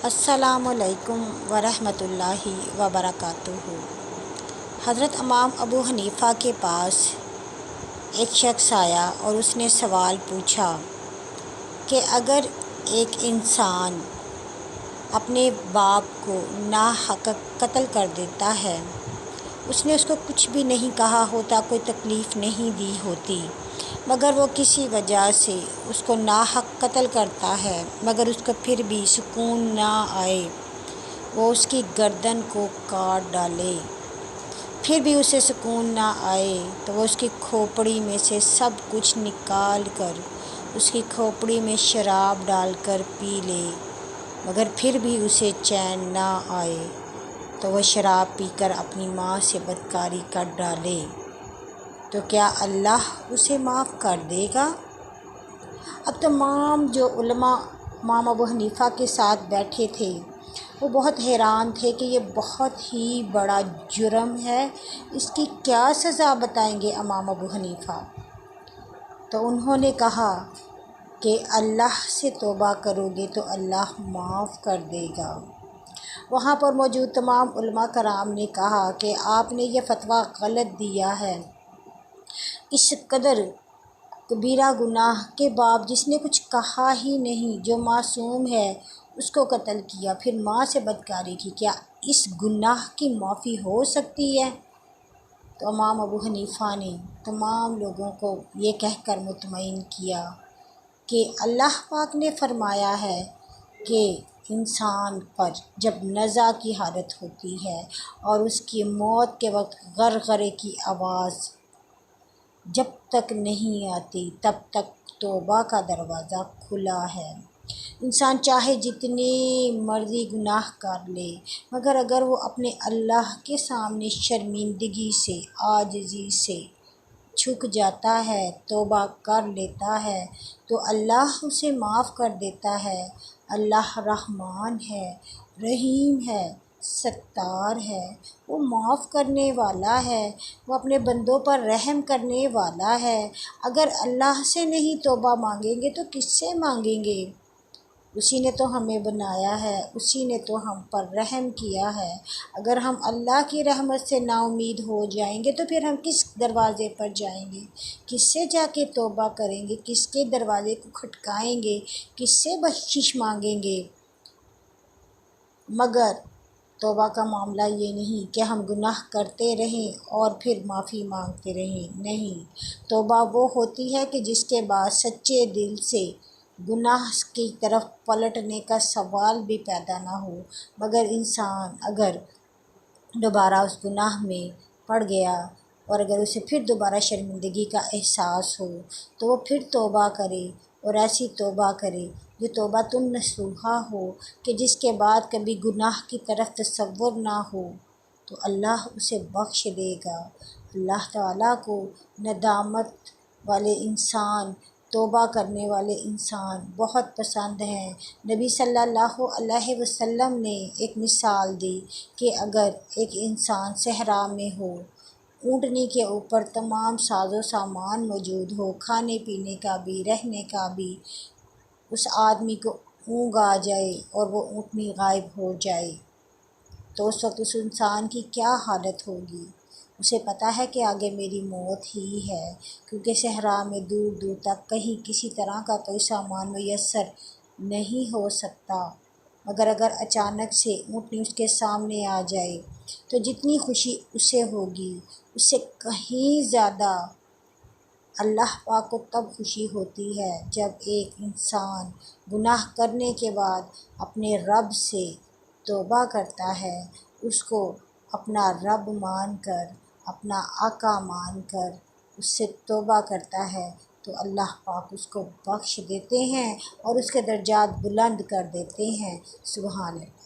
السلام علیکم ورحمۃ اللہ وبرکاتہ۔ حضرت امام ابو حنیفہ کے پاس ایک شخص آیا اور اس نے سوال پوچھا کہ اگر ایک انسان اپنے باپ کو ناحق قتل کر دیتا ہے، اس نے اس کو کچھ بھی نہیں کہا ہوتا، کوئی تکلیف نہیں دی ہوتی، مگر وہ کسی وجہ سے اس کو ناحق قتل کرتا ہے، مگر اس کو پھر بھی سکون نہ آئے، وہ اس کی گردن کو کاٹ ڈالے، پھر بھی اسے سکون نہ آئے تو وہ اس کی کھوپڑی میں سے سب کچھ نکال کر اس کی کھوپڑی میں شراب ڈال کر پی لے، مگر پھر بھی اسے چین نہ آئے تو وہ شراب پی کر اپنی ماں سے بدکاری کر ڈالے، تو کیا اللہ اسے معاف کر دے گا؟ اب تمام جو علماء امام ابو حنیفہ کے ساتھ بیٹھے تھے وہ بہت حیران تھے کہ یہ بہت ہی بڑا جرم ہے، اس کی کیا سزا بتائیں گے امام ابو حنیفہ؟ تو انہوں نے کہا کہ اللہ سے توبہ کرو گے تو اللہ معاف کر دے گا۔ وہاں پر موجود تمام علماء کرام نے کہا کہ آپ نے یہ فتویٰ غلط دیا ہے، اس قدر کبیرہ گناہ کے بعد جس نے کچھ کہا ہی نہیں، جو معصوم ہے، اس کو قتل کیا، پھر ماں سے بدکاری کی، کیا اس گناہ کی معافی ہو سکتی ہے؟ تو امام ابو حنیفہ نے تمام لوگوں کو یہ کہہ کر مطمئن کیا کہ اللہ پاک نے فرمایا ہے کہ انسان پر جب نزع کی حالت ہوتی ہے اور اس کی موت کے وقت غرغرے کی آواز جب تک نہیں آتی تب تک توبہ کا دروازہ کھلا ہے۔ انسان چاہے جتنے مرضی گناہ کر لے، مگر اگر وہ اپنے اللہ کے سامنے شرمندگی سے، عاجزی سے جھک جاتا ہے، توبہ کر لیتا ہے تو اللہ اسے معاف کر دیتا ہے۔ اللہ رحمان ہے، رحیم ہے، ستار ہے، وہ معاف کرنے والا ہے، وہ اپنے بندوں پر رحم کرنے والا ہے۔ اگر اللہ سے نہیں توبہ مانگیں گے تو کس سے مانگیں گے؟ اسی نے تو ہمیں بنایا ہے، اسی نے تو ہم پر رحم کیا ہے۔ اگر ہم اللہ کی رحمت سے نا امید ہو جائیں گے تو پھر ہم کس دروازے پر جائیں گے؟ کس سے جا کے توبہ کریں گے؟ کس کے دروازے کو کھٹکائیں گے؟ کس سے بخشش مانگیں گے؟ مگر توبہ کا معاملہ یہ نہیں کہ ہم گناہ کرتے رہیں اور پھر معافی مانگتے رہیں، نہیں۔ توبہ وہ ہوتی ہے کہ جس کے بعد سچے دل سے گناہ کی طرف پلٹنے کا سوال بھی پیدا نہ ہو، مگر انسان اگر دوبارہ اس گناہ میں پڑ گیا اور اگر اسے پھر دوبارہ شرمندگی کا احساس ہو تو وہ پھر توبہ کرے، اور ایسی توبہ کرے جو توبۃ نصوحہ ہو کہ جس کے بعد کبھی گناہ کی طرف تصور نہ ہو، تو اللہ اسے بخش دے گا۔ اللہ تعالیٰ کو ندامت والے انسان، توبہ کرنے والے انسان بہت پسند ہیں۔ نبی صلی اللہ علیہ وسلم نے ایک مثال دی کہ اگر ایک انسان صحرا میں ہو، اونٹنی کے اوپر تمام ساز و سامان موجود ہو، کھانے پینے کا بھی، رہنے کا بھی، اس آدمی کو اونگ آ جائے اور وہ اونٹنی غائب ہو جائے تو اس وقت اس انسان کی کیا حالت ہوگی؟ اسے پتہ ہے کہ آگے میری موت ہی ہے، کیونکہ صحرا میں دور دور تک کہیں کسی طرح کا کوئی سامان میسر نہیں ہو سکتا، مگر اگر اچانک سے اونٹنی اس کے سامنے آ جائے تو جتنی خوشی اسے ہوگی اس سے کہیں زیادہ اللہ پاک کو تب خوشی ہوتی ہے جب ایک انسان گناہ کرنے کے بعد اپنے رب سے توبہ کرتا ہے، اس کو اپنا رب مان کر، اپنا آقا مان کر اس سے توبہ کرتا ہے تو اللہ پاک اس کو بخش دیتے ہیں اور اس کے درجات بلند کر دیتے ہیں۔ سبحان اللہ۔